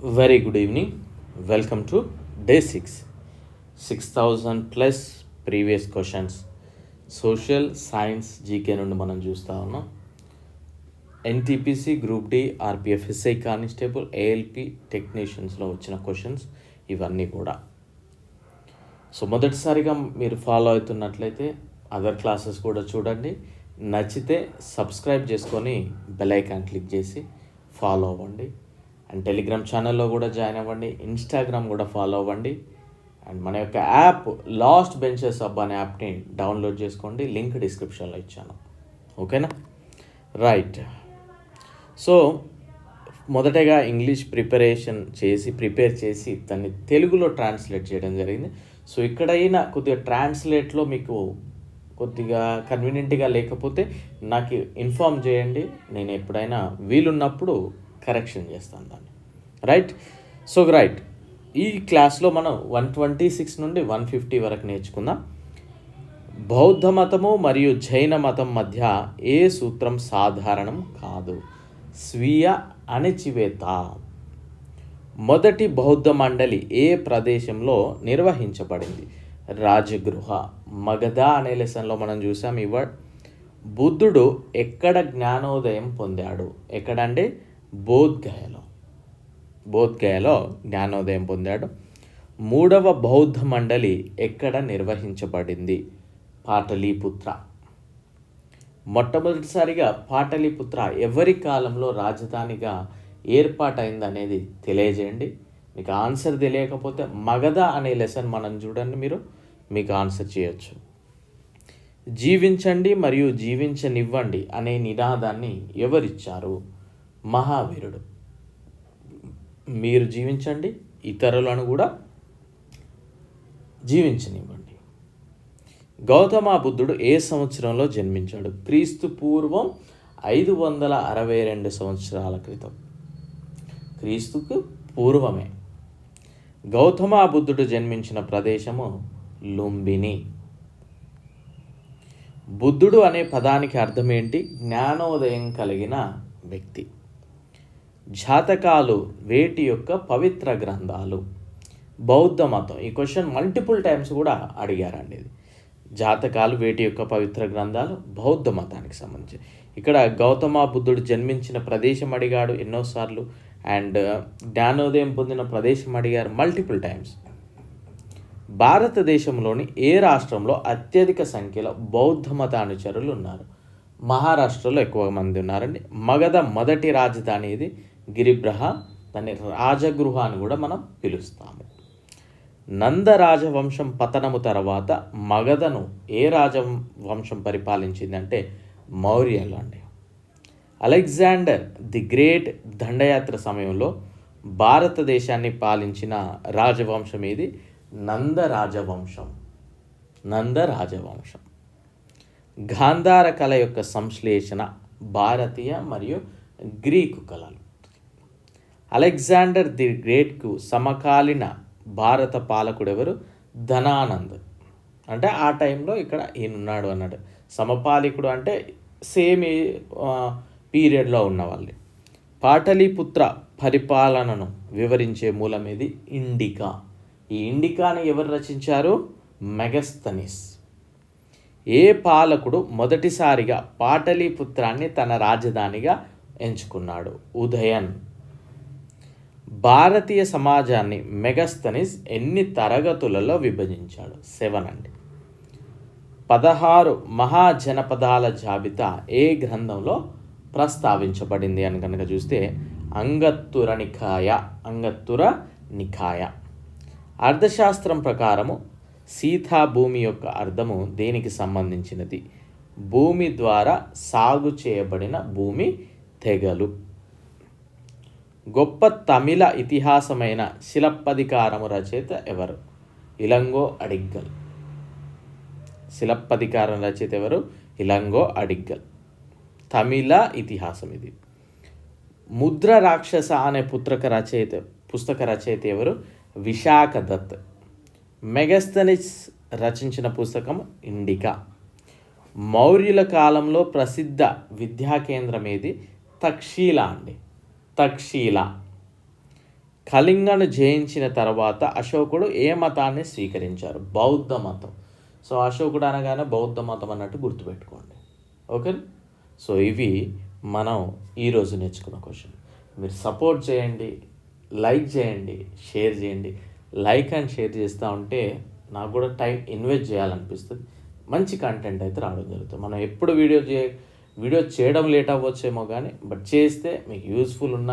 Very good evening. Welcome to day 6. 6,000 plus previous questions. Social science GK నుండి మనం చూస్తూ ఉన్నాం. NTPC group D RPF SI constable ALP టెక్నీషియన్స్లో వచ్చిన questions ఇవన్నీ కూడా. సో మొదటిసారిగా మీరు ఫాలో అవుతున్నట్లయితే అదర్ క్లాసెస్ కూడా చూడండి. నచ్చితే సబ్స్క్రైబ్ చేసుకొని బెల్ ఐకాన్ క్లిక్ చేసి ఫాలో అవ్వండి. అండ్ టెలిగ్రామ్ ఛానల్లో కూడా జాయిన్ అవ్వండి. ఇన్స్టాగ్రామ్ కూడా ఫాలో అవ్వండి. అండ్ మన యొక్క యాప్ లాస్ట్ బెంచెస్ అప్ అనే యాప్ని డౌన్లోడ్ చేసుకోండి. లింక్ డిస్క్రిప్షన్లో ఇచ్చాను. ఓకేనా? రైట్. సో మొదటగా ఇంగ్లీష్ ప్రిపేర్ చేసి దాన్ని తెలుగులో ట్రాన్స్లేట్ చేయడం జరిగింది. సో ఇక్కడైనా కొద్దిగా ట్రాన్స్లేట్లో మీకు కొద్దిగా కన్వీనియంట్గా లేకపోతే నాకు ఇన్ఫామ్ చేయండి. నేను ఎప్పుడైనా వీలున్నప్పుడు కరెక్షన్ చేస్తాను దాన్ని. రైట్. సో ఈ క్లాస్లో మనం 126 నుండి 150 వరకు నేర్చుకుందాం. బౌద్ధ మతము మరియు జైన మతం మధ్య ఏ సూత్రం సాధారణం కాదు? స్వీయ అణచివేత. మొదటి బౌద్ధ మండలి ఏ ప్రదేశంలో నిర్వహించబడింది? రాజగృహ. మగధ అనే లెసన్లో మనం చూసాం ఈ వర్డ్. బుద్ధుడు ఎక్కడ జ్ఞానోదయం పొందాడు? ఎక్కడంటే బోధ్గయలో జ్ఞానోదయం పొందాడు. మూడవ బౌద్ధ మండలి ఎక్కడ నిర్వహించబడింది? పాటలీపుత్ర. మొట్టమొదటిసారిగా పాటలీపుత్ర ఎవరి కాలంలో రాజధానిగా ఏర్పాటైంది అనేది తెలియజేయండి. మీకు ఆన్సర్ తెలియకపోతే మగధ అనే లెసన్ మనం చూడండి, మీకు ఆన్సర్ చేయొచ్చు. జీవించండి మరియు జీవించనివ్వండి అనే నినాదాన్ని ఎవరిచ్చారు? మహావీరుడు. మీరు జీవించండి, ఇతరులను కూడా జీవించనివ్వండి. గౌతమ బుద్ధుడు ఏ సంవత్సరంలో జన్మించాడు? క్రీస్తు పూర్వం 562 సంవత్సరాల క్రితం. క్రీస్తుకు పూర్వమే. గౌతమ బుద్ధుడు జన్మించిన ప్రదేశము లుంబిని. బుద్ధుడు అనే పదానికి అర్థం ఏంటి? జ్ఞానోదయం కలిగిన వ్యక్తి. జాతకాలు వేటి యొక్క పవిత్ర గ్రంథాలు? బౌద్ధ మతం. ఈ క్వశ్చన్ మల్టిపుల్ టైమ్స్ కూడా అడిగారండి. ఇది జాతకాలు వేటి యొక్క పవిత్ర గ్రంథాలు? బౌద్ధ మతానికి సంబంధించి. ఇక్కడ గౌతమ బుద్ధుడు జన్మించిన ప్రదేశం అడిగాడు ఎన్నోసార్లు, అండ్ జ్ఞానోదయం పొందిన ప్రదేశం అడిగారు మల్టిపుల్ టైమ్స్. భారతదేశంలోని ఏ రాష్ట్రంలో అత్యధిక సంఖ్యలో బౌద్ధ మత అనుచరులు ఉన్నారు? మహారాష్ట్రలో ఎక్కువ మంది ఉన్నారండి. మగధ మొదటి రాజధాని ఇది గిరిబ్రహ. దాన్ని రాజగృహ అని కూడా మనం పిలుస్తాము. నంద రాజవంశం పతనము తర్వాత మగధను ఏ రాజవంశం పరిపాలించిందంటే మౌర్యులు అండి. అలెగ్జాండర్ ది గ్రేట్ దండయాత్ర సమయంలో భారతదేశాన్ని పాలించిన రాజవంశం ఇది నంద రాజవంశం. గాంధార కళ యొక్క సంశ్లేషణ భారతీయ మరియు గ్రీకు కళలు. అలెగ్జాండర్ ది గ్రేట్కు సమకాలీన భారత పాలకుడు ఎవరు? ధనానంద్. అంటే ఆ టైంలో ఇక్కడ ఈయనున్నాడు అన్నాడు. సమపాలికుడు అంటే సేమ్ పీరియడ్లో ఉన్నవాళ్ళు. పాటలీపుత్ర పరిపాలనను వివరించే మూలం ఏది? ఇండికా. ఈ ఇండికాని ఎవరు రచించారు? మెగస్తనిస్. ఏ పాలకుడు మొదటిసారిగా పాటలీపుత్రాన్ని తన రాజధానిగా ఎంచుకున్నాడు? ఉదయన్. భారతీయ సమాజాన్ని మెగస్తనిస్ ఎన్ని తరగతులలో విభజించాడు? 7 అండి. 16 మహాజనపదాల జాబితా ఏ గ్రంథంలో ప్రస్తావించబడింది అని కనుక చూస్తే అంగత్తుర నికాయ. అర్థశాస్త్రం ప్రకారము సీతా భూమి యొక్క అర్థము దేనికి సంబంధించినది? భూమి ద్వారా సాగు చేయబడిన భూమి తెగలు. గొప్ప తమిళ ఇతిహాసమైన శిలప్పదికారము రచయిత ఎవరు? ఇలంగో అడిగ్గల్. శిలప్పదికారం రచయిత ఎవరు? ఇలంగో అడిగ్గల్. తమిళ ఇతిహాసం ఇది. ముద్ర రాక్షస అనే పుస్తక రచయిత ఎవరు? విశాఖ దత్. మెగస్తనిస్ రచించిన పుస్తకం ఇండికా. మౌర్యుల కాలంలో ప్రసిద్ధ విద్యా కేంద్రం ఏది? తక్షశిల అండి. తక్షశిల. కళింగను జయించిన తర్వాత అశోకుడు ఏ మతాన్ని స్వీకరించారు? బౌద్ధ మతం. సో అశోకుడు అనగానే బౌద్ధ మతం అన్నట్టు గుర్తుపెట్టుకోండి. ఓకే. సో ఇవి మనం ఈరోజు నేర్చుకున్న క్వశ్చన్. మీరు సపోర్ట్ చేయండి, లైక్ చేయండి, షేర్ చేయండి. లైక్ అండ్ షేర్ చేస్తూ ఉంటే నాకు కూడా టైం ఇన్వెస్ట్ చేయాలనిపిస్తుంది. మంచి కంటెంట్ అయితే రావడం జరుగుతుంది. మనం ఎప్పుడు వీడియో చేయడం లేట్ అవ్వచ్చేమో కానీ, బట్ చేస్తే మీకు యూస్ఫుల్ ఉన్న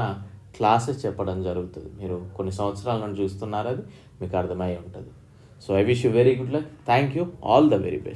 క్లాసెస్ చెప్పడం జరుగుతుంది. మీరు కొన్ని సంవత్సరాల నుండి చూస్తున్నారు, అది మీకు అర్థమై ఉంటుంది. So I wish you very good luck. Thank you. All the very best.